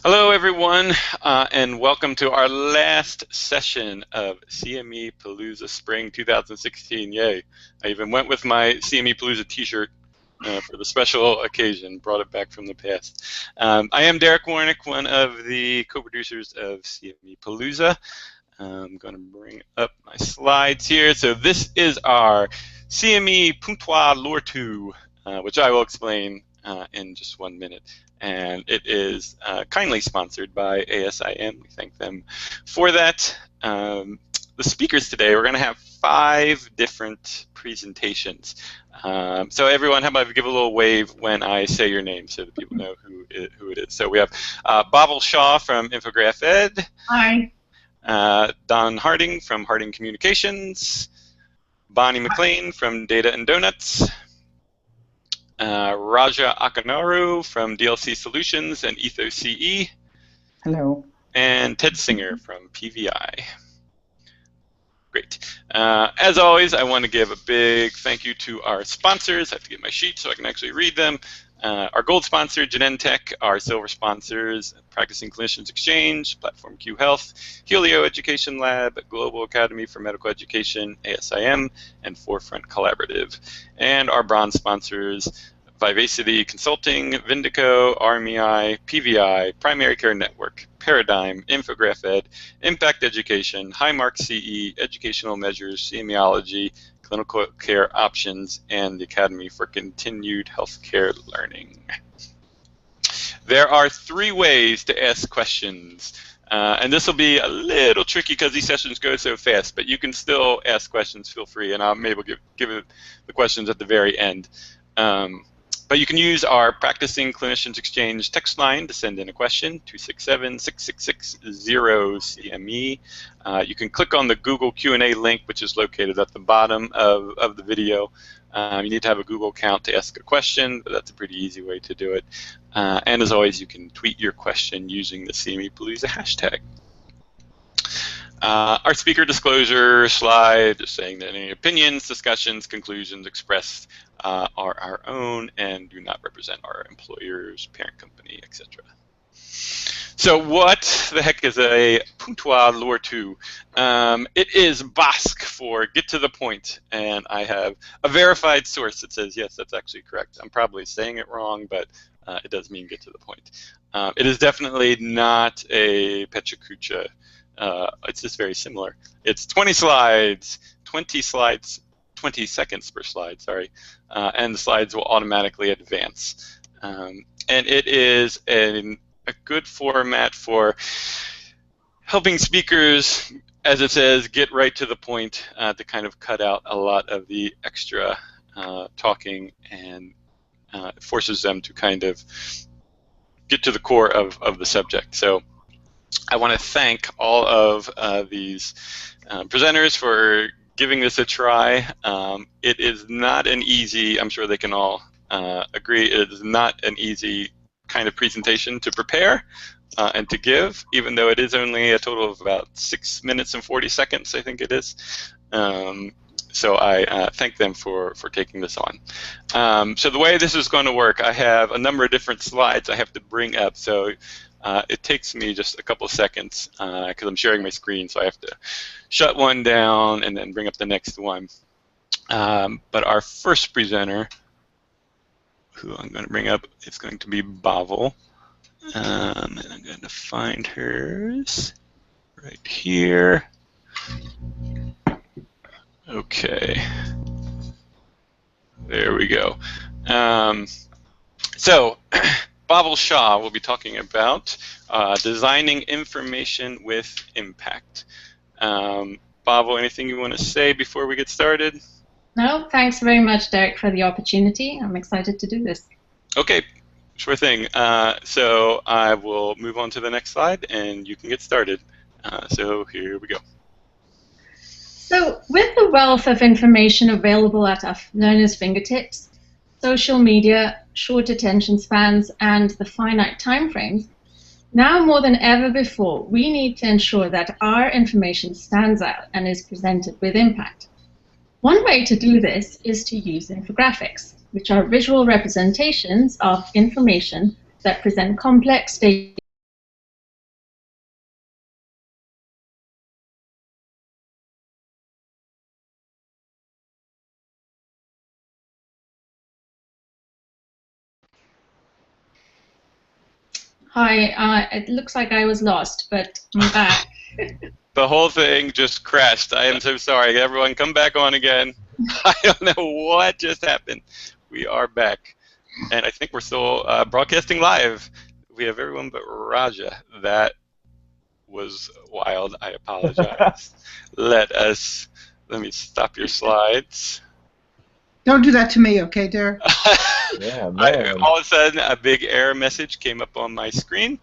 Hello, everyone, and welcome to our last session of CME Palooza Spring 2016. Yay. I even went with my CME Palooza t-shirt for the special occasion, brought it back from the past. I am Derek Warnick, one of the co-producers of CME Palooza. I'm going to bring up my slides here. So this is our CME Puntua Lortu, which I will explain in just 1 minute. And it is kindly sponsored by ASIM. We thank them for that. The speakers today, we're going to have 5 different presentations. So everyone, how about you give a little wave when I say your name so that people know who it is. So we have Bavel Shaw from Infograph Ed. Hi. Don Harding from Harding Communications. Bonnie McLean from Data and Donuts. Raja Akanaru from DLC Solutions and EthosCE. Hello. And Ted Singer from PVI. Great. As always, I want to give a big thank you to our sponsors. I have to get my sheet so I can actually read them. Our gold sponsor, Genentech, our silver sponsors, Practicing Clinicians Exchange, Platform Q Health, Helio Education Lab, Global Academy for Medical Education, ASIM, and Forefront Collaborative. And our bronze sponsors, Vivacity Consulting, Vindico, RMEI, PVI, Primary Care Network, Paradigm, Infograph Ed, Impact Education, Highmark CE, Educational Measures, Semiology, Clinical Care Options, and the Academy for Continued Healthcare Learning. There are 3 ways to ask questions. And this will be a little tricky because these sessions go so fast, but you can still ask questions, feel free, and I'll maybe give the questions at the very end. But you can use our Practicing Clinicians Exchange text line to send in a question, 267-666-0CME. You can click on the Google Q&A link, which is located at the bottom of the video. You need to have a Google account to ask a question, but that's a pretty easy way to do it. And as always, you can tweet your question using the CME Palooza hashtag. Our speaker disclosure slide is saying that any opinions, discussions, conclusions expressed are our own and do not represent our employers, parent company, etc. So what the heck is a Puntua Lortu? It is Basque for get to the point, and I have a verified source that says yes, that's actually correct. I'm probably saying it wrong, but it does mean get to the point. It is definitely not a Pechakucha. It's just very similar. It's 20 slides, 20 seconds per slide, sorry, and the slides will automatically advance. And it is a good format for helping speakers, as it says, get right to the point to kind of cut out a lot of the extra talking, and forces them to kind of get to the core of the subject. So I want to thank all of these presenters for giving this a try. It is not an easy, I'm sure they can all agree, it is not an easy kind of presentation to prepare and to give, even though it is only a total of about 6 minutes and 40 seconds, I think it is. So I thank them for taking this on. So the way this is going to work, I have a number of different slides I have to bring up. So it takes me just a couple of seconds because I'm sharing my screen, so I have to shut one down and then bring up the next one. But our first presenter, who I'm going to bring up, is going to be Bavel. And I'm going to find hers right here. Okay. There we go. So Bavel Shaw will be talking about designing information with impact. Bavel, anything you want to say before we get started? No, thanks very much, Derek, for the opportunity. I'm excited to do this. Okay, sure thing. So I will move on to the next slide, and you can get started. So here we go. So with the wealth of information available at our learners' fingertips, social media, short attention spans, and the finite timeframes, now more than ever before, we need to ensure that our information stands out and is presented with impact. One way to do this is to use infographics, which are visual representations of information that present complex data Hi, it looks like I was lost, but I'm back. The whole thing just crashed. I am so sorry. Everyone, come back on again. I don't know what just happened. We are back. And I think we're still broadcasting live. We have everyone but Raja. That was wild. I apologize. Let me stop your slides. Don't do that to me, okay, Derek? Yeah, man. All of a sudden, a big error message came up on my screen.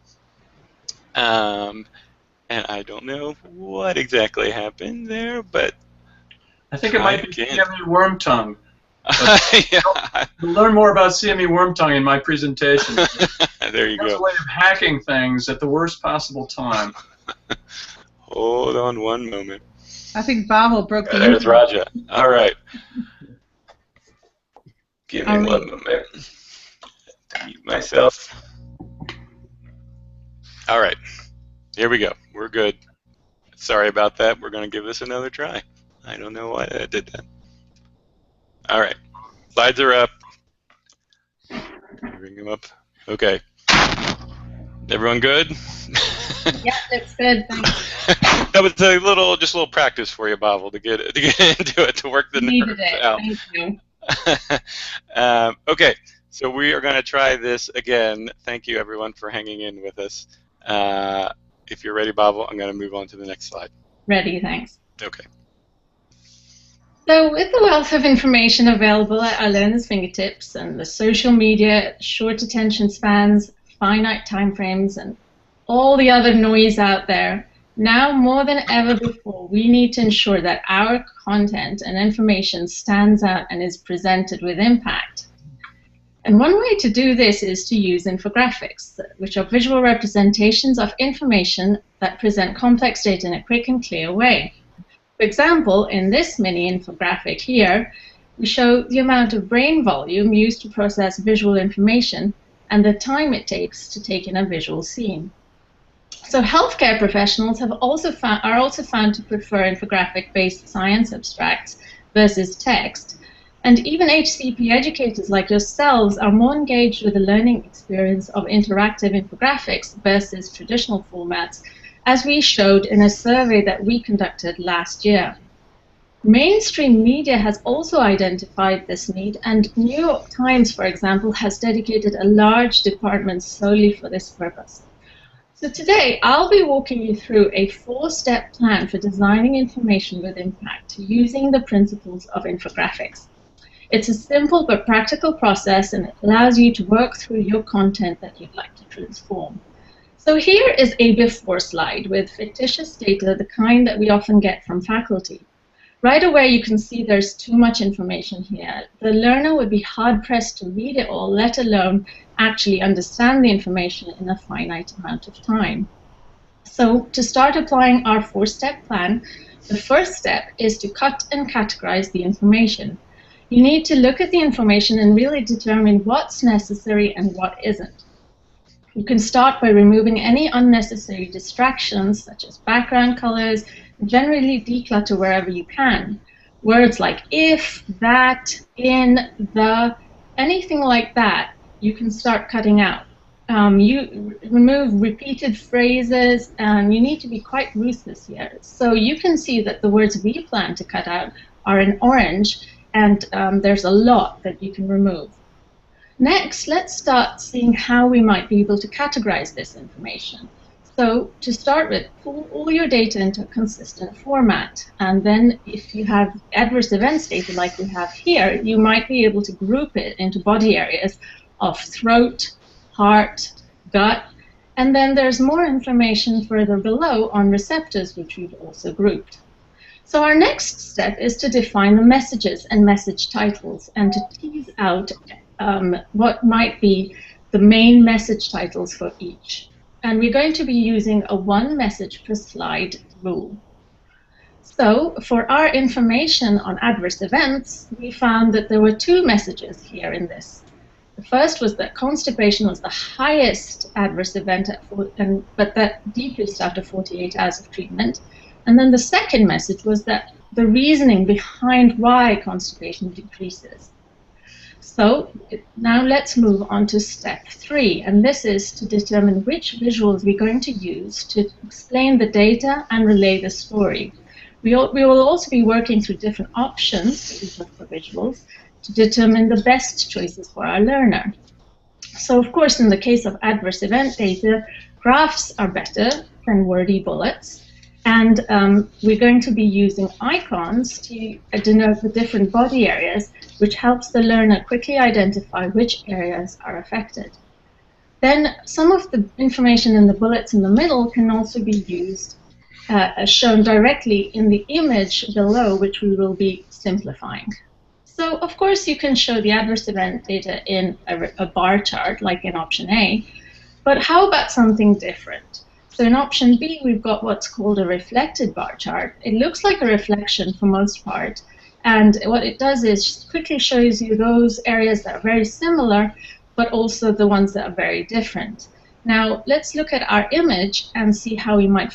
And I don't know what exactly happened there, but I think it might be again. CME worm tongue. Yeah. You'll learn more about CME worm tongue in my presentation. There you It's a go. way of hacking things at the worst possible time. Hold on one moment. I think Bavel broke the There's internet. Raja. All right. Give me Are one we- moment. Mute myself. All right. Here we go. We're good. Sorry about that. We're going to give this another try. I don't know why I did that. All right. Slides are up. Bring them up. Okay. Everyone good? Yeah, looks good. Thanks. That was just a little practice for you, Bavel, to get into it, to work the Needed nerves it. out. Thank you. Okay, so we are going to try this again. Thank you, everyone, for hanging in with us. If you're ready, Bavel, I'm going to move on to the next slide. Ready, thanks. Okay. So with the wealth of information available at our learners' fingertips and the social media, short attention spans, finite timeframes, and all the other noise out there, now more than ever before, we need to ensure that our content and information stands out and is presented with impact. And one way to do this is to use infographics, which are visual representations of information that present complex data in a quick and clear way. For example, in this mini infographic here, we show the amount of brain volume used to process visual information and the time it takes to take in a visual scene. So healthcare professionals are also found to prefer infographic-based science abstracts versus text. And even HCP educators like yourselves are more engaged with the learning experience of interactive infographics versus traditional formats, as we showed in a survey that we conducted last year. Mainstream media has also identified this need, and New York Times, for example, has dedicated a large department solely for this purpose. So today, I'll be walking you through a 4-step plan for designing information with impact using the principles of infographics. It's a simple but practical process, and it allows you to work through your content that you'd like to transform. So here is a before slide with fictitious data, the kind that we often get from faculty. Right away, you can see there's too much information here. The learner would be hard-pressed to read it all, let alone actually understand the information in a finite amount of time. So to start applying our 4-step plan, the first step is to cut and categorize the information. You need to look at the information and really determine what's necessary and what isn't. You can start by removing any unnecessary distractions, such as background colors, and generally declutter wherever you can. Words like if, that, in, the, anything like that, you can start cutting out. You remove repeated phrases, and you need to be quite ruthless here. So you can see that the words we plan to cut out are in orange, and there's a lot that you can remove. Next, let's start seeing how we might be able to categorize this information. So to start with, pull all your data into a consistent format. And then if you have adverse events data like we have here, you might be able to group it into body areas of throat, heart, gut, and then there's more information further below on receptors, which we've also grouped. So our next step is to define the messages and message titles and to tease out what might be the main message titles for each. And we're going to be using a 1 message per slide rule. So for our information on adverse events, we found that there were 2 messages here in this. The first was that constipation was the highest adverse event, but that decreased after 48 hours of treatment. And then the second message was that the reasoning behind why constipation decreases. So now let's move on to step 3, and this is to determine which visuals we're going to use to explain the data and relay the story. We will also be working through different options for visuals to determine the best choices for our learner. So of course, in the case of adverse event data, graphs are better than wordy bullets. And we're going to be using icons to denote the different body areas, which helps the learner quickly identify which areas are affected. Then some of the information in the bullets in the middle can also be used as shown directly in the image below, which we will be simplifying. So, of course, you can show the adverse event data in a bar chart, like in option A, but how about something different? So in option B, we've got what's called a reflected bar chart. It looks like a reflection for most part, and what it does is quickly shows you those areas that are very similar, but also the ones that are very different. Now, let's look at our image and see how we might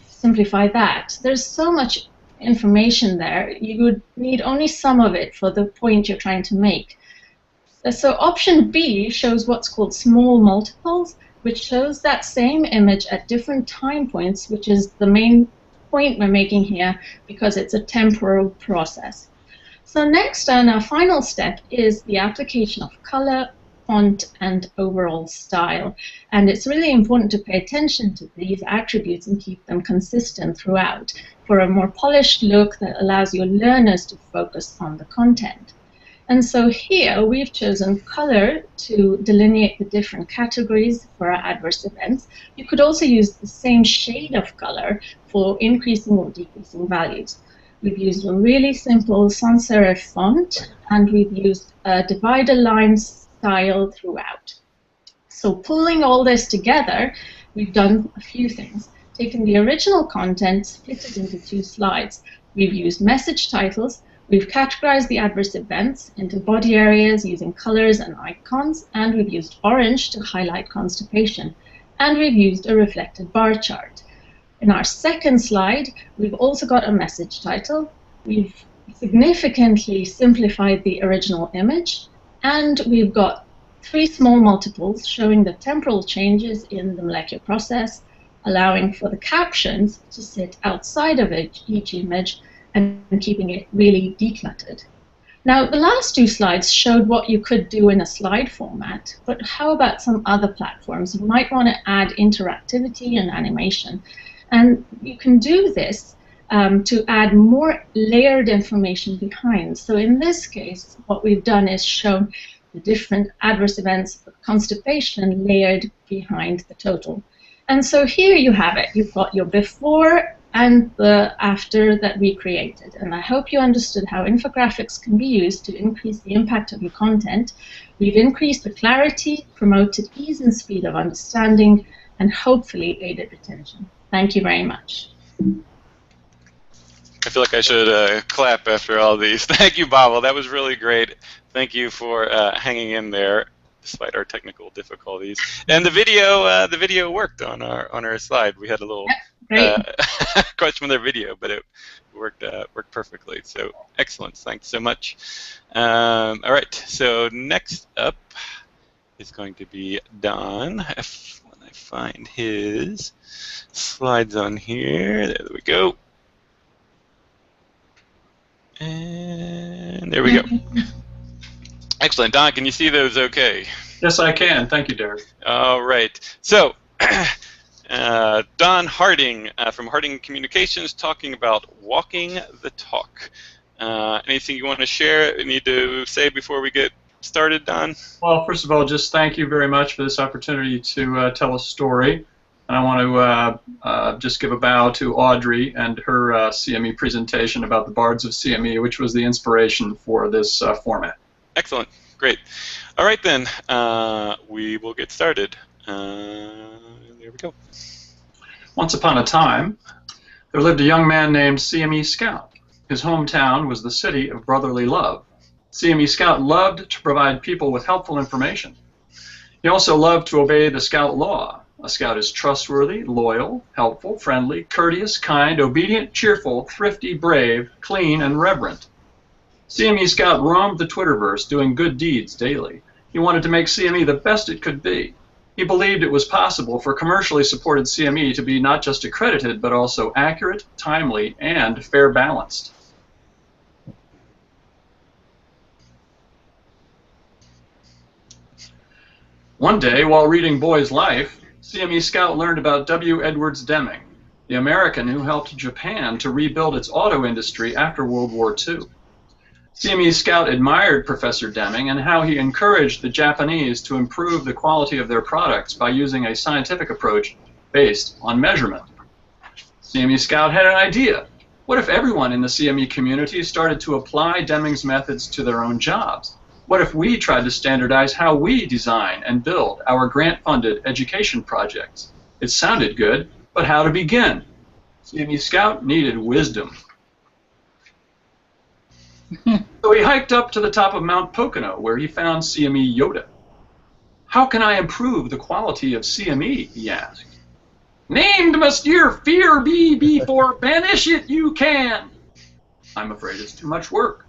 simplify that. There's so much information there, you would need only some of it for the point you're trying to make. So option B shows what's called small multiples, which shows that same image at different time points, which is the main point we're making here because it's a temporal process. So next, and our final step is the application of color, font, and overall style. And it's really important to pay attention to these attributes and keep them consistent throughout for a more polished look that allows your learners to focus on the content. And so here we've chosen color to delineate the different categories for our adverse events. You could also use the same shade of color for increasing or decreasing values. We've used a really simple sans serif font, and we've used a divider line style throughout. So pulling all this together, we've done a few things. Taken the original content, split it into 2 slides. We've used message titles. We've categorized the adverse events into body areas using colors and icons, and we've used orange to highlight constipation. And we've used a reflected bar chart. In our second slide, we've also got a message title. We've significantly simplified the original image, and we've got 3 small multiples showing the temporal changes in the molecular process, allowing for the captions to sit outside of each image and keeping it really decluttered. Now, the last 2 slides showed what you could do in a slide format, but how about some other platforms? You might want to add interactivity and animation. And you can do this to add more layered information behind. So in this case, what we've done is shown the different adverse events of constipation layered behind the total. And so here you have it. You've got your before and the after that we created. And I hope you understood how infographics can be used to increase the impact of your content. We've increased the clarity, promoted ease and speed of understanding, and hopefully aided retention. Thank you very much. I feel like I should clap after all these. Thank you, Bavel. That was really great. Thank you for hanging in there despite our technical difficulties. And the video worked on our slide. We had a little question with our video, but it worked perfectly. So excellent. Thanks so much. All right. So next up is going to be Don. When I find his slides on here, there we go. And there we go. Excellent. Don, can you see those okay? Yes, I can. Thank you, Derek. All right. So, Don Harding from Harding Communications talking about walking the talk. Anything you want to share, need to say before we get started, Don? Well, first of all, just thank you very much for this opportunity to tell a story. And I want to just give a bow to Audrey and her CME presentation about the Bards of CME, which was the inspiration for this format. Excellent. Great. All right, then. We will get started. There we go. Once upon a time, there lived a young man named CME Scout. His hometown was the city of brotherly love. CME Scout loved to provide people with helpful information. He also loved to obey the Scout law. A Scout is trustworthy, loyal, helpful, friendly, courteous, kind, obedient, cheerful, thrifty, brave, clean, and reverent. CME Scout roamed the Twitterverse doing good deeds daily. He wanted to make CME the best it could be. He believed it was possible for commercially supported CME to be not just accredited, but also accurate, timely, and fair balanced. One day, while reading Boy's Life, CME Scout learned about W. Edwards Deming, the American who helped Japan to rebuild its auto industry after World War II. CME Scout admired Professor Deming and how he encouraged the Japanese to improve the quality of their products by using a scientific approach based on measurement. CME Scout had an idea. What if everyone in the CME community started to apply Deming's methods to their own jobs? What if we tried to standardize how we design and build our grant-funded education projects? It sounded good, but how to begin? CME Scout needed wisdom. So he hiked up to the top of Mount Pocono, where he found CME Yoda. How can I improve the quality of CME, he asked. Named Monsieur Fear be before banish it you can. I'm afraid it's too much work.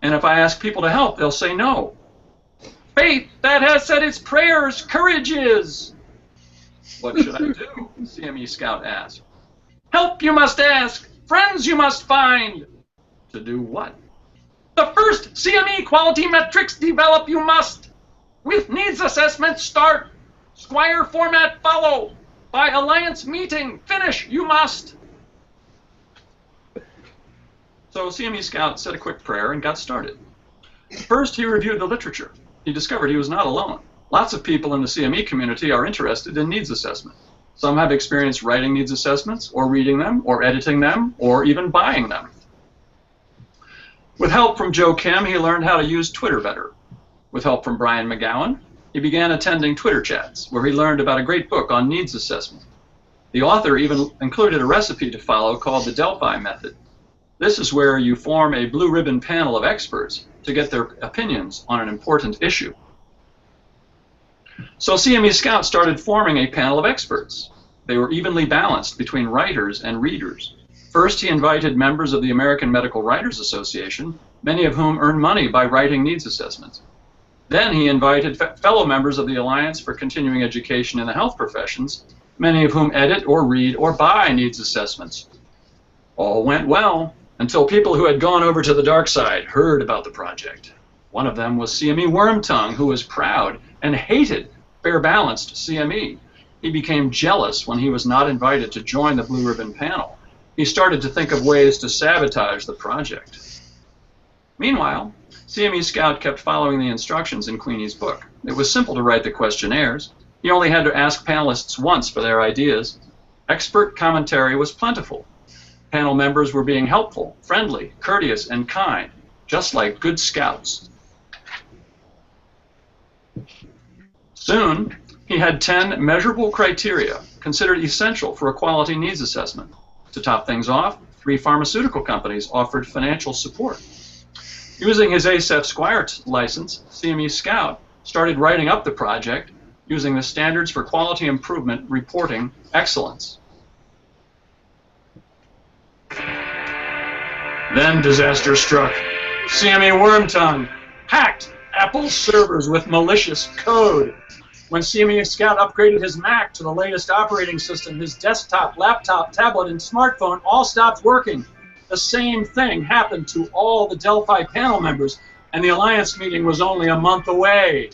And if I ask people to help, they'll say no. Faith that has said its prayers, courage is. What should I do? CME Scout asked. Help you must ask, friends you must find. To do what? The first CME quality metrics develop you must. With needs assessment start. Squire format follow. By alliance meeting finish you must. So CME Scout said a quick prayer and got started. First, he reviewed the literature. He discovered he was not alone. Lots of people in the CME community are interested in needs assessment. Some have experience writing needs assessments, or reading them, or editing them, or even buying them. With help from Joe Kim, he learned how to use Twitter better. With help from Brian McGowan, he began attending Twitter chats, where he learned about a great book on needs assessment. The author even included a recipe to follow called the Delphi method. This is where you form a blue ribbon panel of experts to get their opinions on an important issue. So CME Scout started forming a panel of experts. They were evenly balanced between writers and readers. First, he invited members of the American Medical Writers Association, many of whom earn money by writing needs assessments. Then he invited fellow members of the Alliance for Continuing Education in the Health Professions, many of whom edit or read or buy needs assessments. All went well until people who had gone over to the dark side heard about the project. One of them was CME Wormtongue, who was proud and hated fair balanced CME. He became jealous when he was not invited to join the Blue Ribbon panel. He started to think of ways to sabotage the project. Meanwhile, CME Scout kept following the instructions in Queenie's book. It was simple to write the questionnaires. He only had to ask panelists once for their ideas. Expert commentary was plentiful. Panel members were being helpful, friendly, courteous, and kind, just like good scouts. Soon, he had 10 measurable criteria considered essential for a quality needs assessment. To top things off, 3 pharmaceutical companies offered financial support. Using his ASEF Squire license, CME Scout started writing up the project using the Standards for Quality Improvement Reporting Excellence. Then disaster struck. CME Wormtongue hacked Apple's servers with malicious code. When CME Scout upgraded his Mac to the latest operating system, his desktop, laptop, tablet, and smartphone all stopped working. The same thing happened to all the Delphi panel members, and the Alliance meeting was only a month away.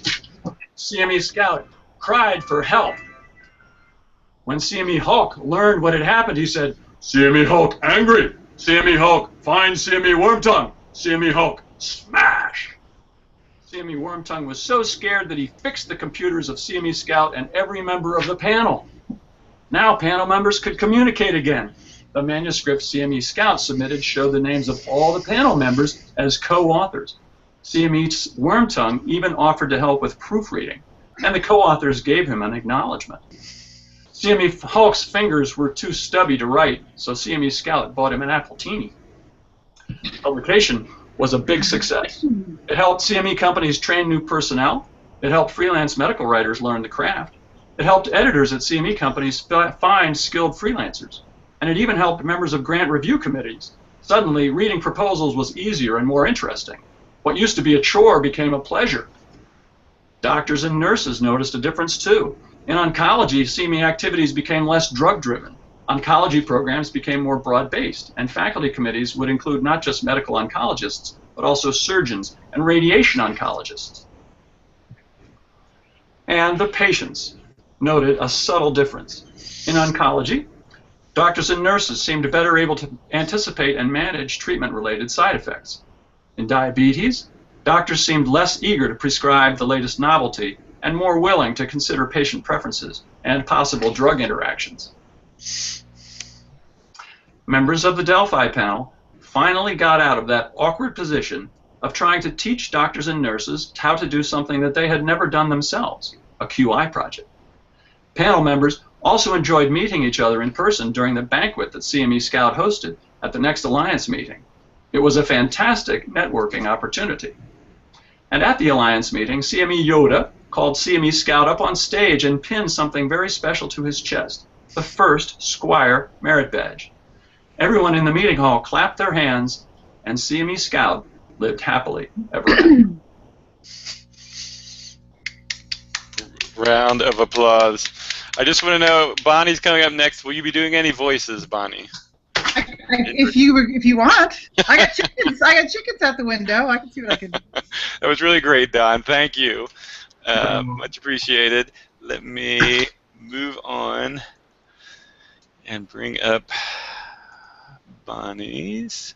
CME Scout cried for help. When CME Hulk learned what had happened, he said, CME Hulk angry. CME Hulk find CME Wormtongue. CME Hulk smash. CME Wormtongue was so scared that he fixed the computers of CME Scout and every member of the panel. Now panel members could communicate again. The manuscript CME Scout submitted showed the names of all the panel members as co-authors. CME Wormtongue even offered to help with proofreading, and the co-authors gave him an acknowledgement. CME Hulk's fingers were too stubby to write, so CME Scout bought him an Appletini. Publication was a big success. It helped CME companies train new personnel. It helped freelance medical writers learn the craft. It helped editors at CME companies find skilled freelancers. And it even helped members of grant review committees Suddenly, reading proposals was easier and more interesting. What used to be a chore became a pleasure. Doctors and nurses noticed a difference too. In oncology, CME activities became less drug-driven. Oncology programs became more broad-based, and faculty committees would include not just medical oncologists, but also surgeons and radiation oncologists. And the patients noted a subtle difference. In oncology, doctors and nurses seemed better able to anticipate and manage treatment-related side effects. In diabetes, doctors seemed less eager to prescribe the latest novelty and more willing to consider patient preferences and possible drug interactions. Members of the Delphi panel finally got out of that awkward position of trying to teach doctors and nurses how to do something that they had never done themselves, a QI project. Panel members also enjoyed meeting each other in person during the banquet that CME Scout hosted at the next Alliance meeting. It was a fantastic networking opportunity. And at the Alliance meeting, CME Yoda called CME Scout up on stage and pinned something very special to his chest, the first Squire Merit Badge. Everyone in the meeting hall clapped their hands, and CME Scout lived happily ever after. Round of applause. I just want to know, Bonnie's coming up next. Will you be doing any voices, Bonnie? If you want, I got chickens. I got chickens out the window. I can see what I can do. That was really great, Don. Thank you. Much appreciated. Let me move on and bring up Bonnie's.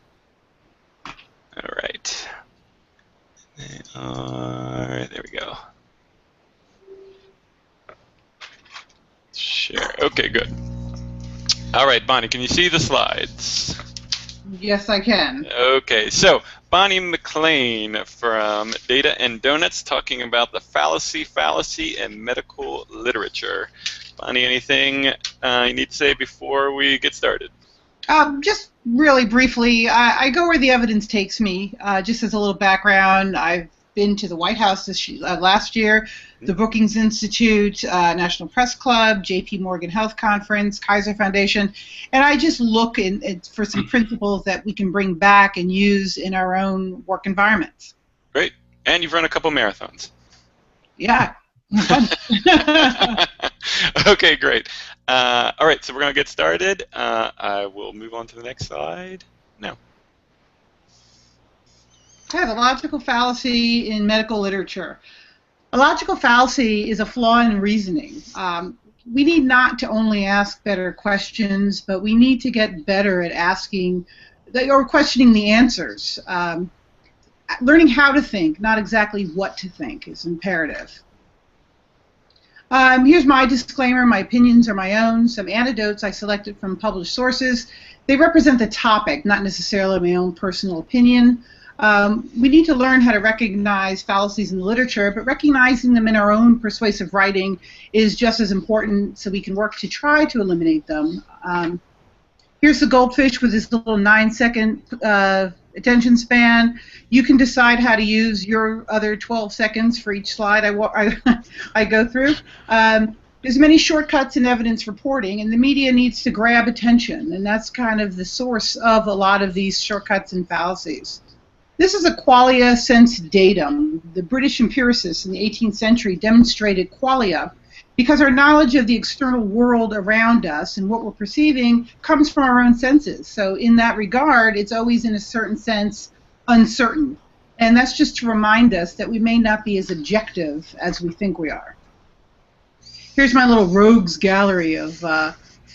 All right. There we go. Share. Okay, good. All right, Bonnie, can you see the slides? Yes, I can. Okay, so Bonnie McLean from Data and Donuts talking about the fallacy in medical literature. Bonnie, anything you need to say before we get started? Just really briefly, I go where the evidence takes me. Just as a little background, I've been to the White House last year, the Brookings Institute, National Press Club, J.P. Morgan Health Conference, Kaiser Foundation, and I just look for some principles that we can bring back and use in our own work environments. Great. And you've run a couple marathons. Yeah. Okay, great. All right, so we're going to get started. I will move on to the next slide now. Yeah, the logical fallacy in medical literature. A logical fallacy is a flaw in reasoning. We need not to only ask better questions, but we need to get better at asking or questioning the answers. Learning how to think, not exactly what to think, is imperative. Here's my disclaimer. My opinions are my own. Some anecdotes I selected from published sources. They represent the topic, not necessarily my own personal opinion. We need to learn how to recognize fallacies in the literature, but recognizing them in our own persuasive writing is just as important, so we can work to try to eliminate them. Here's the goldfish with his little 9-second attention span. You can decide how to use your other 12 seconds for each slide I go through. There's many shortcuts in evidence reporting, and the media needs to grab attention, and that's kind of the source of a lot of these shortcuts and fallacies. This is a qualia sense datum. The British empiricists in the 18th century demonstrated qualia because our knowledge of the external world around us and what we're perceiving comes from our own senses. So in that regard, it's always in a certain sense uncertain. And that's just to remind us that we may not be as objective as we think we are. Here's my little rogues gallery of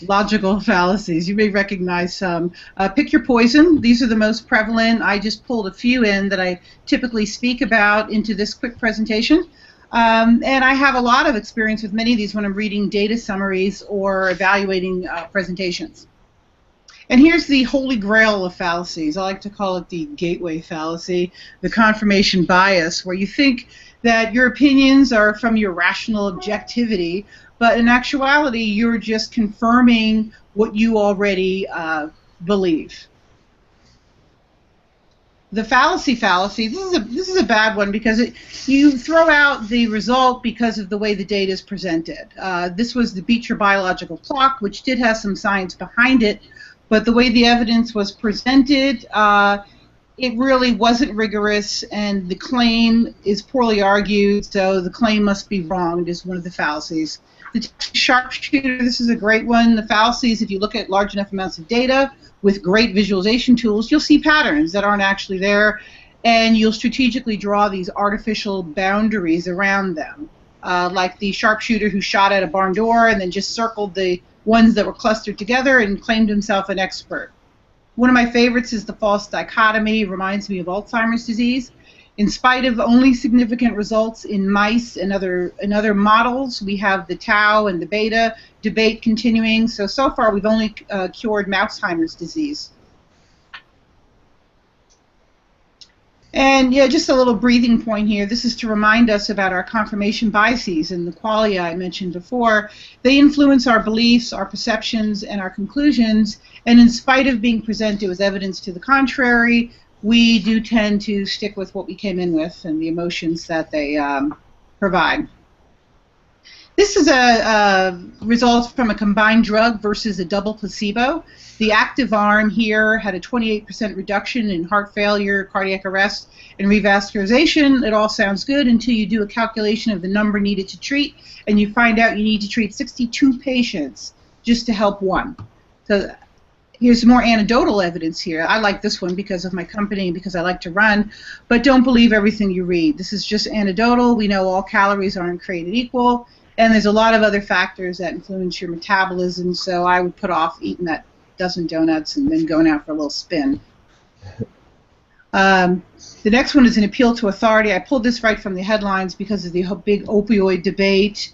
logical fallacies. You may recognize some. Pick your poison. These are the most prevalent. I just pulled a few in that I typically speak about into this quick presentation. And I have a lot of experience with many of these when I'm reading data summaries or evaluating presentations. And here's the holy grail of fallacies. I like to call it the gateway fallacy, the confirmation bias, where you think that your opinions are from your rational objectivity, but in actuality, you're just confirming what you already believe. The fallacy, this is a bad one because you throw out the result because of the way the data is presented. This was the Beecher biological clock, which did have some science behind it, but the way the evidence was presented, it really wasn't rigorous, and the claim is poorly argued, so the claim must be wrong. It is one of the fallacies. The sharpshooter, this is a great one. The fallacies, if you look at large enough amounts of data with great visualization tools, you'll see patterns that aren't actually there, and you'll strategically draw these artificial boundaries around them, like the sharpshooter who shot at a barn door and then just circled the ones that were clustered together and claimed himself an expert. One of my favorites is the false dichotomy. Reminds me of Alzheimer's disease. In spite of only significant results in mice and other models, we have the tau and the beta debate continuing. So far we've only cured Alzheimer's disease. And yeah, just a little breathing point here. This is to remind us about our confirmation biases and the qualia I mentioned before. They influence our beliefs, our perceptions, and our conclusions. And in spite of being presented as evidence to the contrary, we do tend to stick with what we came in with and the emotions that they provide. This is a result from a combined drug versus a double placebo. The active arm here had a 28% reduction in heart failure, cardiac arrest, and revascularization. It all sounds good until you do a calculation of the number needed to treat, and you find out you need to treat 62 patients just to help one. So here's more anecdotal evidence here. I like this one because of my company and because I like to run, but don't believe everything you read. This is just anecdotal. We know all calories aren't created equal, and there's a lot of other factors that influence your metabolism, so I would put off eating that dozen donuts and then going out for a little spin. The next one is an appeal to authority. I pulled this right from the headlines because of the big opioid debate.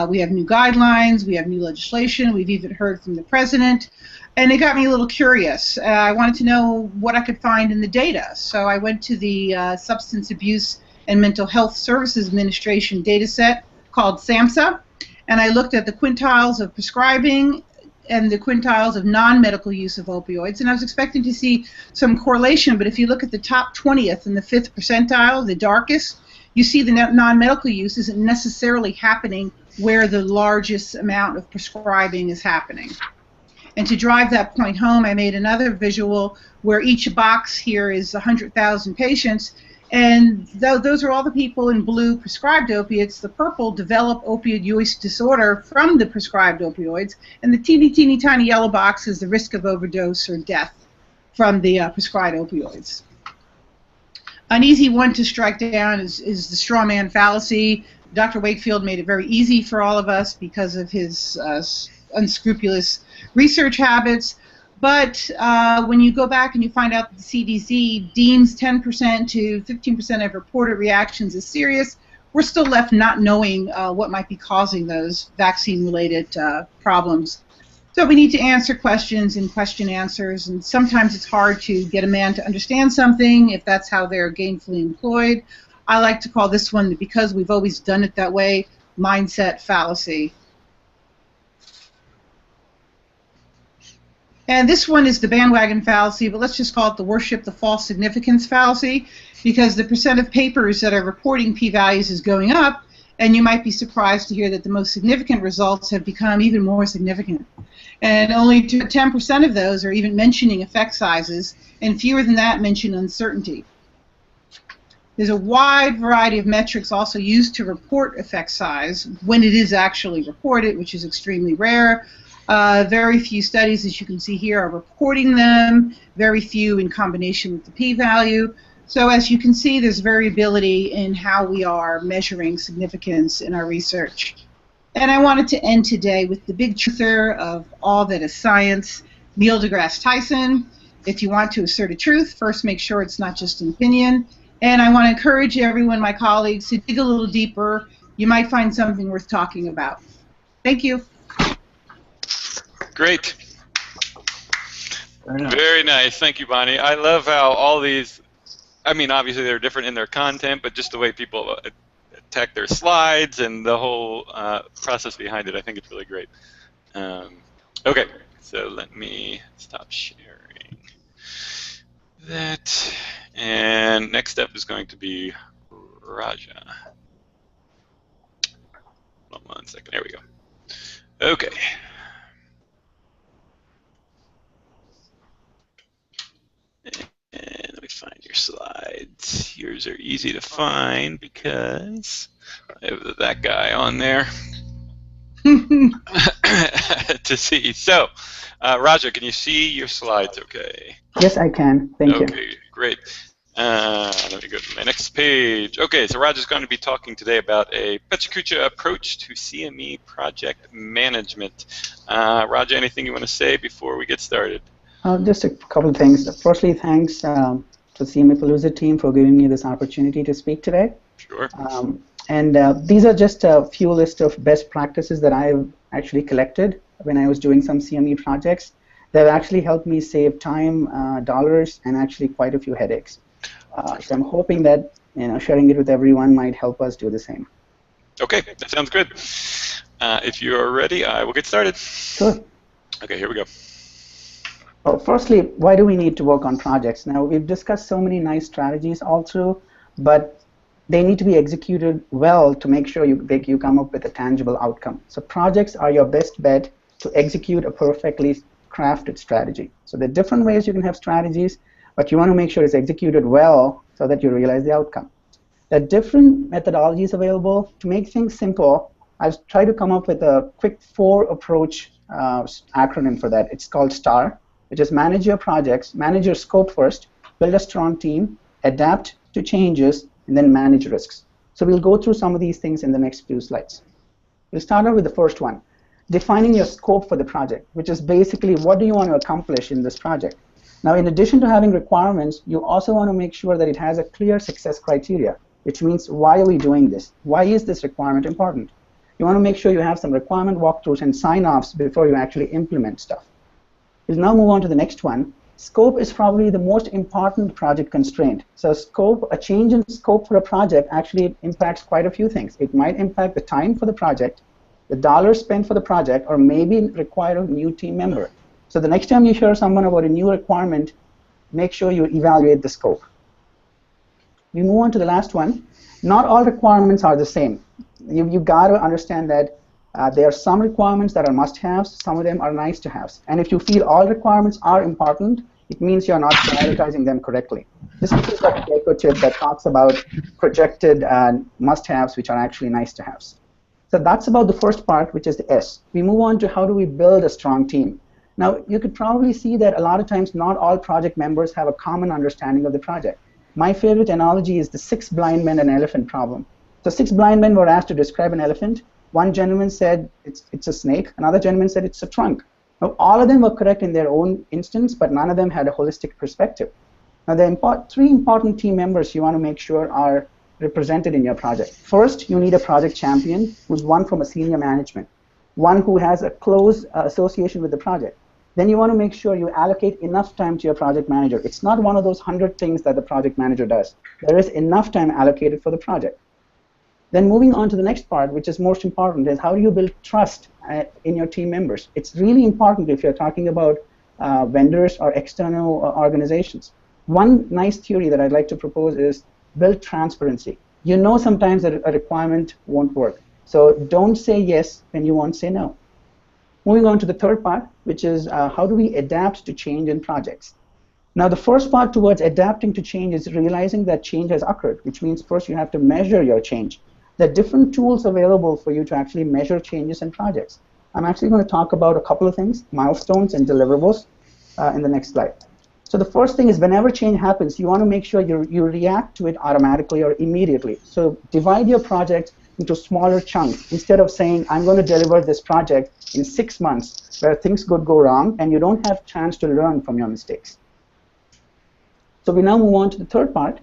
We have new guidelines, we have new legislation, we've even heard from the president, and it got me a little curious. I wanted to know what I could find in the data, so I went to the Substance Abuse and Mental Health Services Administration data set called SAMHSA, and I looked at the quintiles of prescribing and the quintiles of non-medical use of opioids, and I was expecting to see some correlation, but if you look at the top 20th and the 5th percentile, the darkest, you see the non-medical use isn't necessarily happening where the largest amount of prescribing is happening. And to drive that point home, I made another visual where each box here is 100,000 patients, and those are all the people in blue prescribed opiates. The purple develop opioid use disorder from the prescribed opioids, and the teeny tiny yellow box is the risk of overdose or death from the prescribed opioids. An easy one to strike down is the straw man fallacy. Dr. Wakefield made it very easy for all of us because of his unscrupulous research habits. But when you go back and you find out that the CDC deems 10% to 15% of reported reactions as serious, we're still left not knowing what might be causing those vaccine-related problems. So we need to answer questions and question answers, and sometimes it's hard to get a man to understand something if that's how they're gainfully employed. I like to call this one, because we've always done it that way, mindset fallacy. And this one is the bandwagon fallacy, but let's just call it the worship the false significance fallacy, because the percent of papers that are reporting p-values is going up, and you might be surprised to hear that the most significant results have become even more significant. And only 10% of those are even mentioning effect sizes, and fewer than that mention uncertainty. There's a wide variety of metrics also used to report effect size when it is actually reported, which is extremely rare. Very few studies, as you can see here, are reporting them, very few in combination with the p-value. So as you can see, there's variability in how we are measuring significance in our research. And I wanted to end today with the big truther of all that is science, Neil deGrasse Tyson. If you want to assert a truth, first make sure it's not just an opinion. And I want to encourage everyone, my colleagues, to dig a little deeper. You might find something worth talking about. Thank you. Great. Very nice. Very nice. Thank you, Bonnie. I love how all these, I mean, obviously they're different in their content, but just the way people attack their slides and the whole process behind it, I think it's really great. Okay, so let me stop sharing that. And next up is going to be Raja. Hold on 1 second. There we go. Okay. pages are easy to find because I have that guy on there to see. So, Roger, can you see your slides okay? Yes, I can. Thank you. Okay, great. Let me go to my next page. Okay, so Roger's going to be talking today about a Pechakucha approach to CME project management. Roger, anything you want to say before we get started? Just a couple of things. Firstly, thanks to the CME Palooza team for giving me this opportunity to speak today. Sure. And these are just a few list of best practices that I've actually collected when I was doing some CME projects that have actually helped me save time, dollars, and actually quite a few headaches. So I'm hoping that sharing it with everyone might help us do the same. Okay, that sounds good. If you are ready, I will get started. Sure. Okay, here we go. Well, firstly, why do we need to work on projects? Now, we've discussed so many nice strategies all through, but they need to be executed well to make sure you come up with a tangible outcome. So projects are your best bet to execute a perfectly crafted strategy. So there are different ways you can have strategies, but you want to make sure it's executed well so that you realize the outcome. There are different methodologies available. To make things simple, I've tried to come up with a quick 4-approach acronym for that. It's called STAR, which is manage your projects, manage your scope first, build a strong team, adapt to changes, and then manage risks. So we'll go through some of these things in the next few slides. We'll start out with the first one, defining your scope for the project, which is basically what do you want to accomplish in this project. Now, in addition to having requirements, you also want to make sure that it has a clear success criteria, which means why are we doing this? Why is this requirement important? You want to make sure you have some requirement walkthroughs and sign-offs before you actually implement stuff. We'll now move on to the next one. Scope is probably the most important project constraint. So a change in scope for a project actually impacts quite a few things. It might impact the time for the project, the dollars spent for the project, or maybe require a new team member. So the next time you hear someone about a new requirement, make sure you evaluate the scope. We move on to the last one. Not all requirements are the same. You've got to understand that there are some requirements that are must-haves, some of them are nice-to-haves. And if you feel all requirements are important, it means you're not prioritizing them correctly. This is just a paper tip that talks about projected must-haves, which are actually nice-to-haves. So that's about the first part, which is the S. We move on to how do we build a strong team. Now, you could probably see that a lot of times not all project members have a common understanding of the project. My favorite analogy is the 6 blind men and elephant problem. So 6 blind men were asked to describe an elephant. One gentleman said it's a snake. Another gentleman said it's a trunk. Now, all of them were correct in their own instance, but none of them had a holistic perspective. Now, the 3 important team members you want to make sure are represented in your project. First, you need a project champion who's one from a senior management, one who has a close association with the project. Then you want to make sure you allocate enough time to your project manager. It's not one of those 100 things that the project manager does. There is enough time allocated for the project. Then moving on to the next part, which is most important, is how do you build trust in your team members? It's really important if you're talking about vendors or external organizations. One nice theory that I'd like to propose is build transparency. You know sometimes that a requirement won't work. So don't say yes when you won't say no. Moving on to the third part, which is how do we adapt to change in projects? Now, the first part towards adapting to change is realizing that change has occurred, which means first you have to measure your change. There are different tools available for you to actually measure changes in projects. I'm actually going to talk about a couple of things, milestones and deliverables, in the next slide. So the first thing is whenever change happens, you want to make sure you react to it automatically or immediately. So divide your project into smaller chunks instead of saying, I'm going to deliver this project in 6 months where things could go wrong and you don't have a chance to learn from your mistakes. So we now move on to the third part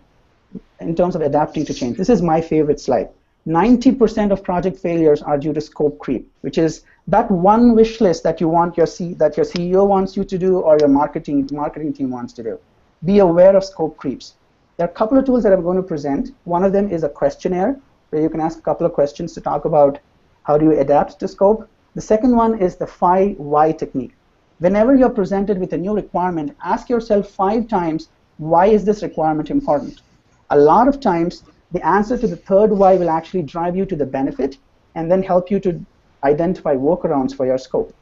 in terms of adapting to change. This is my favorite slide. 90% of project failures are due to scope creep, which is that one wish list that you want your CEO wants you to do or your marketing team wants to do. Be aware of scope creeps. There are a couple of tools that I'm going to present. One of them is a questionnaire where you can ask a couple of questions to talk about how do you adapt to scope. The second one is the 5 why technique. Whenever you're presented with a new requirement, ask yourself 5 times, why is this requirement important? A lot of times, the answer to the third why will actually drive you to the benefit and then help you to identify workarounds for your scope.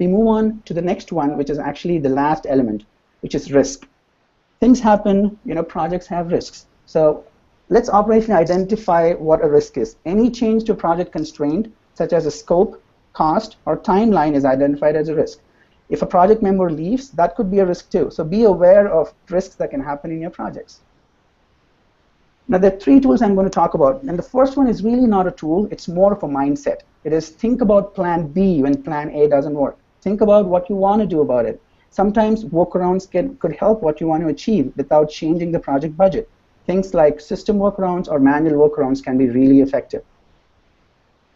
We move on to the next one, which is actually the last element, which is risk. Things happen, projects have risks. So let's operationally identify what a risk is. Any change to project constraint, such as a scope, cost, or timeline, is identified as a risk. If a project member leaves, that could be a risk too. So be aware of risks that can happen in your projects. Now, there are 3 tools I'm going to talk about. And the first one is really not a tool. It's more of a mindset. It is think about plan B when plan A doesn't work. Think about what you want to do about it. Sometimes workarounds could help what you want to achieve without changing the project budget. Things like system workarounds or manual workarounds can be really effective.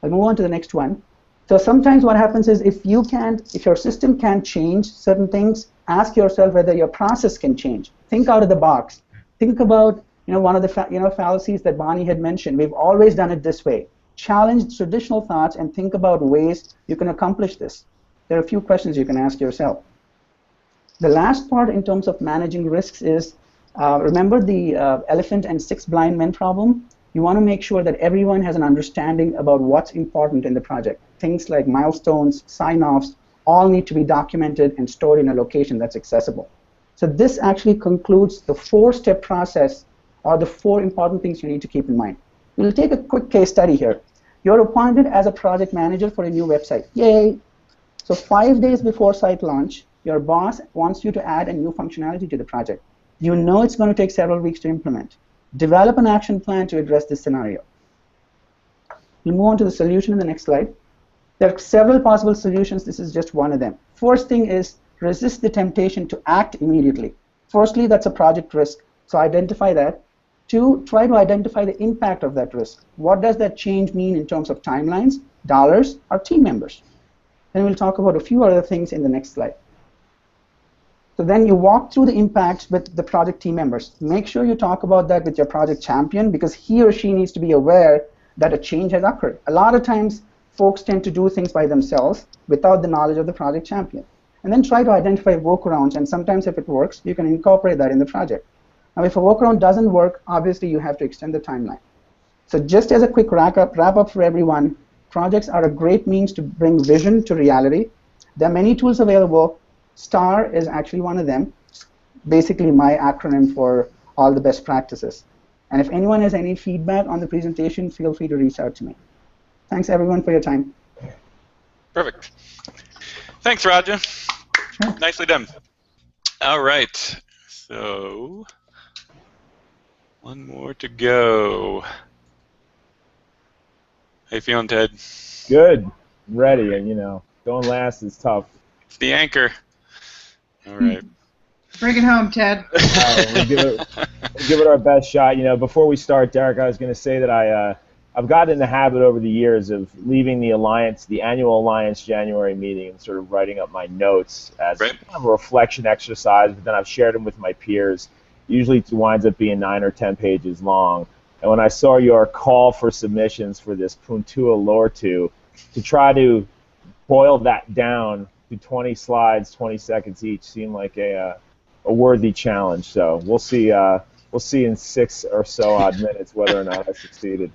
I'll move on to the next one. So sometimes what happens is if your system can't change certain things, ask yourself whether your process can change. Think out of the box. Think about one of the fallacies that Bonnie had mentioned. We've always done it this way. Challenge traditional thoughts and think about ways you can accomplish this. There are a few questions you can ask yourself. The last part in terms of managing risks is, remember the elephant and 6 blind men problem? You want to make sure that everyone has an understanding about what's important in the project. Things like milestones, sign-offs, all need to be documented and stored in a location that's accessible. So this actually concludes the 4-step process, or the 4 important things you need to keep in mind. We'll take a quick case study here. You're appointed as a project manager for a new website. Yay! So 5 days before site launch, your boss wants you to add a new functionality to the project. You know it's going to take several weeks to implement. Develop an action plan to address this scenario. We'll move on to the solution in the next slide. There are several possible solutions. This is just one of them. First thing is resist the temptation to act immediately. Firstly, that's a project risk, so identify that. 2, try to identify the impact of that risk. What does that change mean in terms of timelines, dollars, or team members? Then we'll talk about a few other things in the next slide. So then you walk through the impacts with the project team members. Make sure you talk about that with your project champion, because he or she needs to be aware that a change has occurred. A lot of times, folks tend to do things by themselves without the knowledge of the project champion. And then try to identify workarounds, and sometimes if it works, you can incorporate that in the project. Now, if a workaround doesn't work, obviously you have to extend the timeline. So just as a quick wrap up for everyone, projects are a great means to bring vision to reality. There are many tools available. STAR is actually one of them, basically my acronym for all the best practices. And if anyone has any feedback on the presentation, feel free to reach out to me. Thanks, everyone, for your time. Perfect. Thanks, Raja. Sure. Nicely done. All right. So, one more to go. How you feeling, Ted? Good. I'm ready. And, going last is tough. It's the anchor. All right. Bring it home, Ted. We'll give it our best shot. Before we start, Derek, I was going to say that I've gotten in the habit over the years of leaving the annual Alliance January meeting and sort of writing up my notes as kind of a reflection exercise, but then I've shared them with my peers. Usually it winds up being 9 or 10 pages long. And when I saw your call for submissions for this Puntua Lortu, to try to boil that down to 20 slides, 20 seconds each, seemed like a worthy challenge. So we'll see in 6 or so odd minutes whether or not I succeeded.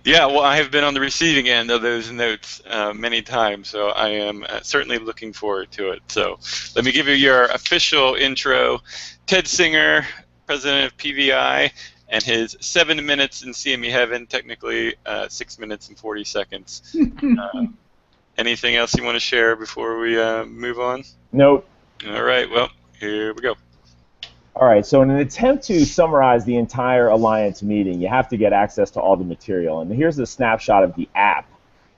Yeah, well, I have been on the receiving end of those notes many times, so I am certainly looking forward to it. So let me give you your official intro. Ted Singer, president of PVI, and his 7 minutes in CME heaven, technically 6 minutes and 40 seconds. Anything else you want to share before we move on? Nope. All right, well, here we go. All right, so in an attempt to summarize the entire Alliance meeting, you have to get access to all the material. And here's a snapshot of the app.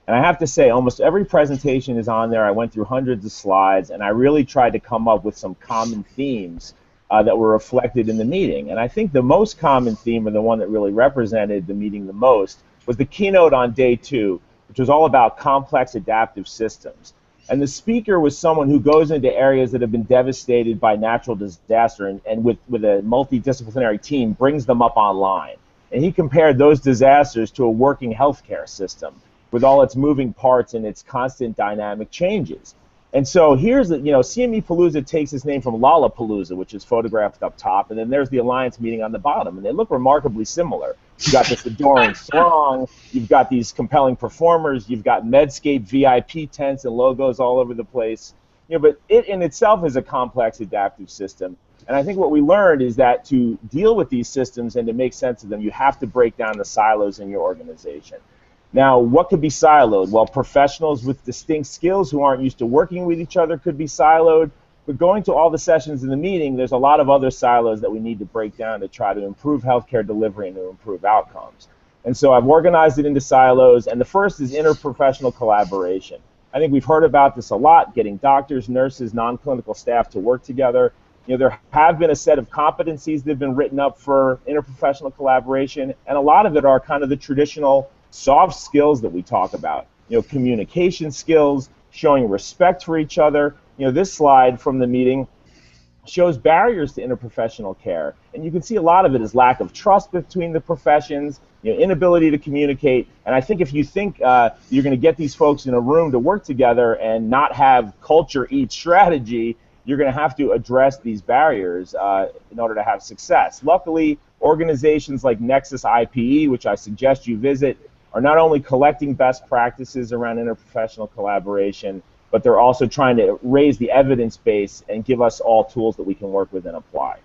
And I have to say, almost every presentation is on there. I went through hundreds of slides, and I really tried to come up with some common themes that were reflected in the meeting. And I think the most common theme, or the one that really represented the meeting the most, was the keynote on day 2, which was all about complex adaptive systems. And the speaker was someone who goes into areas that have been devastated by natural disaster and with a multidisciplinary team brings them up online. And he compared those disasters to a working healthcare system with all its moving parts and its constant dynamic changes. And so here's CME Palooza takes its name from Lollapalooza, which is photographed up top, and then there's the Alliance meeting on the bottom, and they look remarkably similar. You've got this adoring throng, you've got these compelling performers, you've got Medscape VIP tents and logos all over the place. But it in itself is a complex adaptive system. And I think what we learned is that to deal with these systems and to make sense of them, you have to break down the silos in your organization. Now, what could be siloed? Well, professionals with distinct skills who aren't used to working with each other could be siloed. But going to all the sessions in the meeting, there's a lot of other silos that we need to break down to try to improve healthcare delivery and to improve outcomes. And so I've organized it into silos, and the first is interprofessional collaboration. I think we've heard about this a lot, getting doctors, nurses, non-clinical staff to work together. You know, there have been a set of competencies that have been written up for interprofessional collaboration, and a lot of it are kind of the traditional soft skills that we talk about. You know, communication skills, showing respect for each other. You know, this slide from the meeting shows barriers to interprofessional care, and you can see a lot of it is lack of trust between the professions, you know, inability to communicate. And I think if you think you're going to get these folks in a room to work together and not have culture eat strategy, you're going to have to address these barriers in order to have success. Luckily, organizations like Nexus IPE, which I suggest you visit, are not only collecting best practices around interprofessional collaboration, but they're also trying to raise the evidence base and give us all tools that we can work with and apply.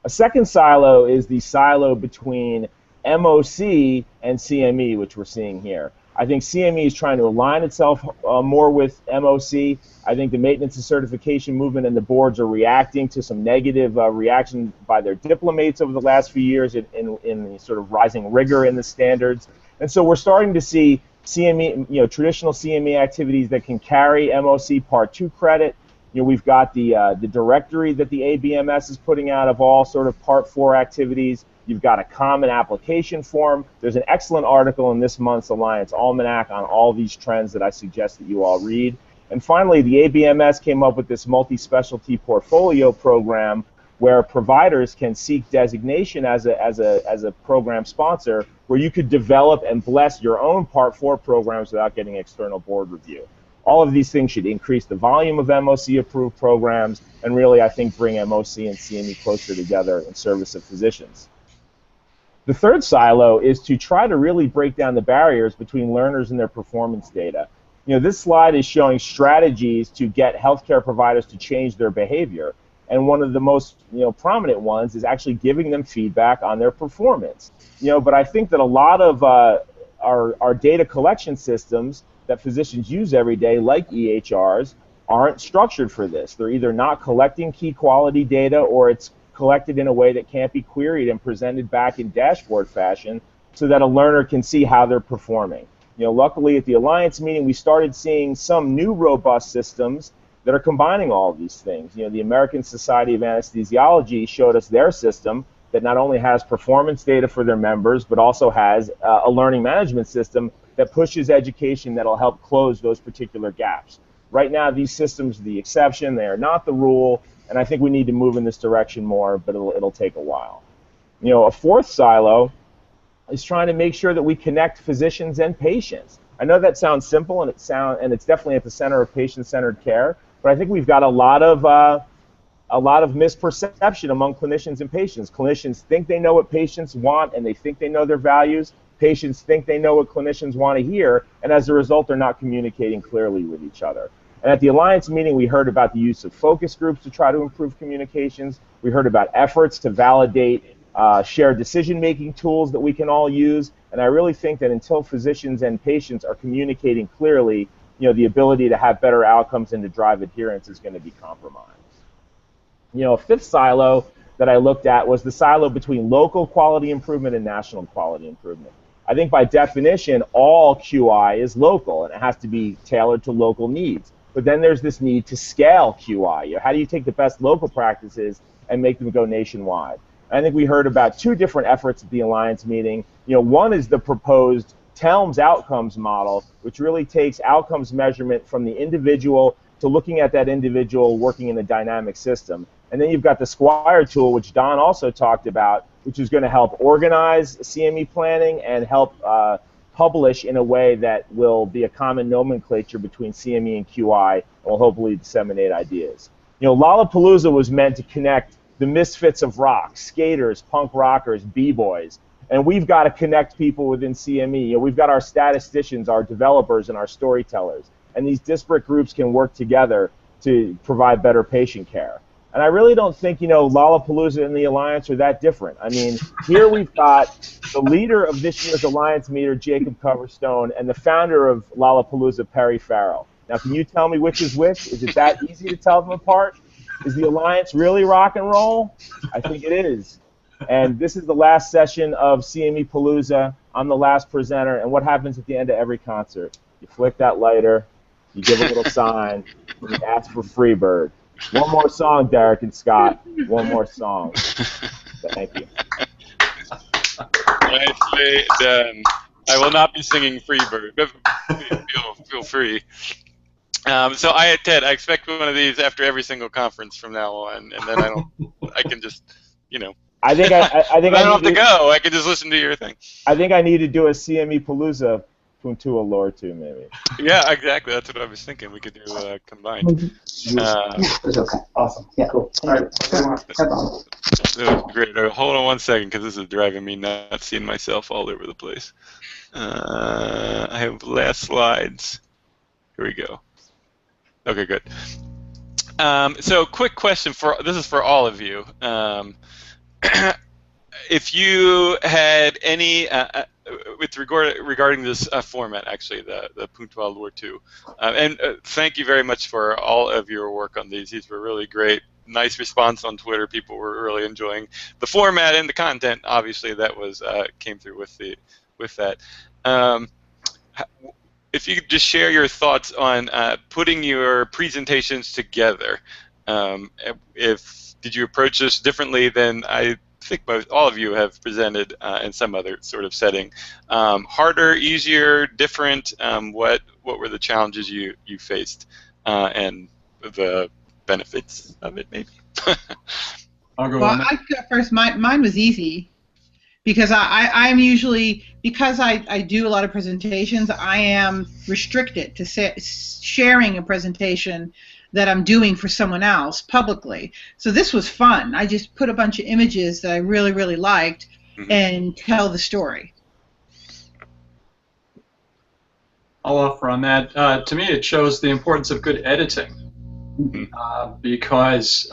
A second silo is the silo between MOC and CME, which we're seeing here. I think CME is trying to align itself more with MOC. I think the maintenance and certification movement and the boards are reacting to some negative reaction by their diplomates over the last few years in the sort of rising rigor in the standards. And so we're starting to see CME, you know, traditional CME activities that can carry MOC Part 2 credit. You know, we've got the directory that the ABMS is putting out of all sort of Part 4 activities. You've got a common application form. There's an excellent article in this month's Alliance Almanac on all these trends that I suggest that you all read. And finally, the ABMS came up with this multi-specialty portfolio program where providers can seek designation as a program sponsor, where you could develop and bless your own Part 4 programs without getting external board review. All of these things should increase the volume of MOC-approved programs and really, I think, bring MOC and CME closer together in service of physicians. The third silo is to try to really break down the barriers between learners and their performance data. You know, this slide is showing strategies to get healthcare providers to change their behavior. And one of the most, you know, prominent ones is actually giving them feedback on their performance. You know, but I think that a lot of our data collection systems that physicians use every day, like EHRs, aren't structured for this. They're either not collecting key quality data, or it's collected in a way that can't be queried and presented back in dashboard fashion so that a learner can see how they're performing. You know, luckily at the Alliance meeting, we started seeing some new robust systems that are combining all of these things. You know, the American Society of Anesthesiology showed us their system that not only has performance data for their members, but also has a learning management system that pushes education that'll help close those particular gaps. Right now, these systems are the exception. They are not the rule, and I think we need to move in this direction more, but it'll take a while. You know, a fourth silo is trying to make sure that we connect physicians and patients. I know that sounds simple, and it's definitely at the center of patient-centered care, but I think we've got a lot of misperception among clinicians and patients. Clinicians think they know what patients want, and they think they know their values. Patients think they know what clinicians want to hear, and as a result, they're not communicating clearly with each other. And at the Alliance meeting, we heard about the use of focus groups to try to improve communications. We heard about efforts to validate shared decision-making tools that we can all use. And I really think that until physicians and patients are communicating clearly, you know, the ability to have better outcomes and to drive adherence is going to be compromised. You know, a fifth silo that I looked at was the silo between local quality improvement and national quality improvement. I think by definition, all QI is local, and it has to be tailored to local needs. But then there's this need to scale QI. You know, how do you take the best local practices and make them go nationwide? I think we heard about two different efforts at the Alliance meeting. You know, one is the proposed TELMS outcomes model, which really takes outcomes measurement from the individual to looking at that individual working in a dynamic system. And then you've got the Squire tool, which Don also talked about, which is going to help organize CME planning and help publish in a way that will be a common nomenclature between CME and QI, and will hopefully disseminate ideas. You know, Lollapalooza was meant to connect the misfits of rock, skaters, punk rockers, b-boys, and we've got to connect people within CME. You know, we've got our statisticians, our developers, and our storytellers, and these disparate groups can work together to provide better patient care. And I really don't think, Lollapalooza and the Alliance are that different. I mean, here we've got the leader of this year's Alliance meter, Jacob Coverstone, and the founder of Lollapalooza, Perry Farrell. Now, can you tell me which is which? Is it that easy to tell them apart? Is the Alliance really rock and roll? I think it is. And this is the last session of CME Palooza. I'm the last presenter. And what happens at the end of every concert? You flick that lighter, you give a little sign, and you ask for Freebird. One more song, Derek and Scott. One more song. Thank you. Nicely done. I will not be singing Freebird. Feel free. So Ted, I expect one of these after every single conference from now on, and then I can just, I think I don't have to go. I can just listen to your thing. I think I need to do a CME Palooza Puntua Lortu, maybe. Yeah, exactly. That's what I was thinking. We could do combined. Okay. Awesome. Yeah, cool. All right. Great. Hold on one second, because this is driving me nuts, seeing myself all over the place. I have last slides. Here we go. Okay, good. So, quick question this is for all of you. If you had any, regarding this format, actually, the Puntua Lortu, and thank you very much for all of your work on these. These were really great. Nice response on Twitter. People were really enjoying the format and the content. Obviously, that was came through with that. If you could just share your thoughts on putting your presentations together. Did you approach this differently than I think all of you have presented in some other sort of setting? Harder, easier, different? What were the challenges you faced and the benefits of it, maybe? I'll go. Well, I go first. Mine was easy because I'm usually, because I do a lot of presentations, I am restricted to sharing a presentation that I'm doing for someone else publicly. So this was fun. I just put a bunch of images that I really, really liked and tell the story. I'll offer on that. To me, it shows the importance of good editing. Because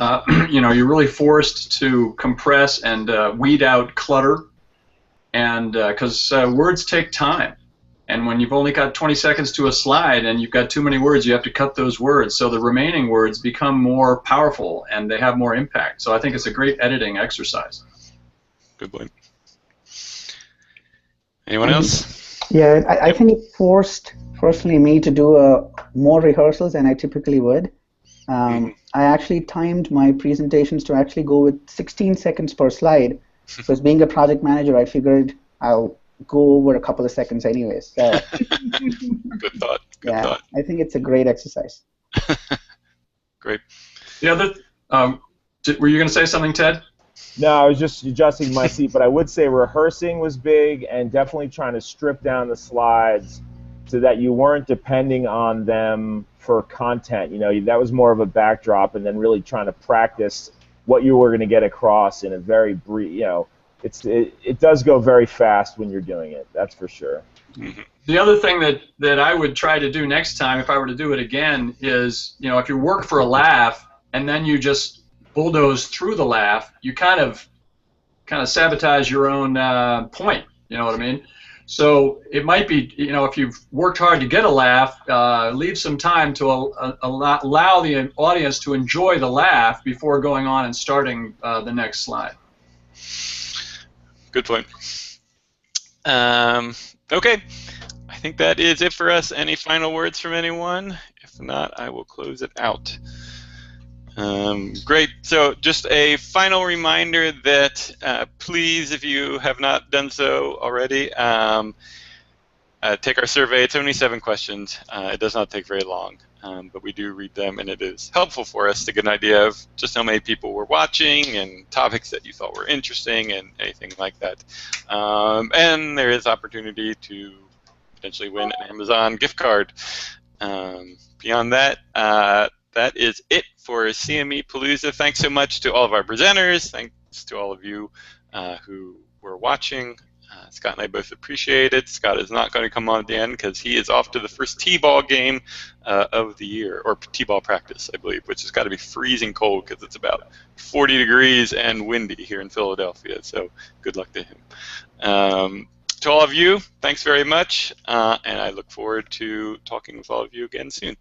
you're really forced to compress and weed out clutter, and because words take time, and when you've only got 20 seconds to a slide and you've got too many words, you have to cut those words, so the remaining words become more powerful and they have more impact. So I think it's a great editing exercise. Good point. Anyone else? Yeah, I think it forced personally me to do more rehearsals than I typically would. I actually timed my presentations to actually go with 16 seconds per slide, because being a project manager, I figured I'll go over a couple of seconds anyways. So, Good thought. Good thought. I think it's a great exercise. Great. The other, were you going to say something, Ted? No, I was just adjusting my seat, but I would say rehearsing was big, and definitely trying to strip down the slides so that you weren't depending on them for content. That was more of a backdrop, and then really trying to practice what you were going to get across in a very brief, it does go very fast when you're doing it, that's for sure. The other thing that I would try to do next time, if I were to do it again, is, if you work for a laugh and then you just bulldoze through the laugh, you kind of sabotage your own point, you know what I mean? So it might be, if you've worked hard to get a laugh, leave some time to allow the audience to enjoy the laugh before going on and starting the next slide. Good point. Okay, I think that is it for us. Any final words from anyone? If not, I will close it out. Great. So just a final reminder that please, if you have not done so already, take our survey. It's only 7 questions. It does not take very long, but we do read them, and it is helpful for us to get an idea of just how many people were watching and topics that you thought were interesting and anything like that. And there is opportunity to potentially win an Amazon gift card. Beyond that, that is it for CME Palooza. Thanks so much to all of our presenters. Thanks to all of you who were watching. Scott and I both appreciate it. Scott is not going to come on at the end because he is off to the first T-ball game of the year, or T-ball practice, I believe, which has got to be freezing cold because it's about 40 degrees and windy here in Philadelphia. So good luck to him. To all of you, thanks very much, and I look forward to talking with all of you again soon.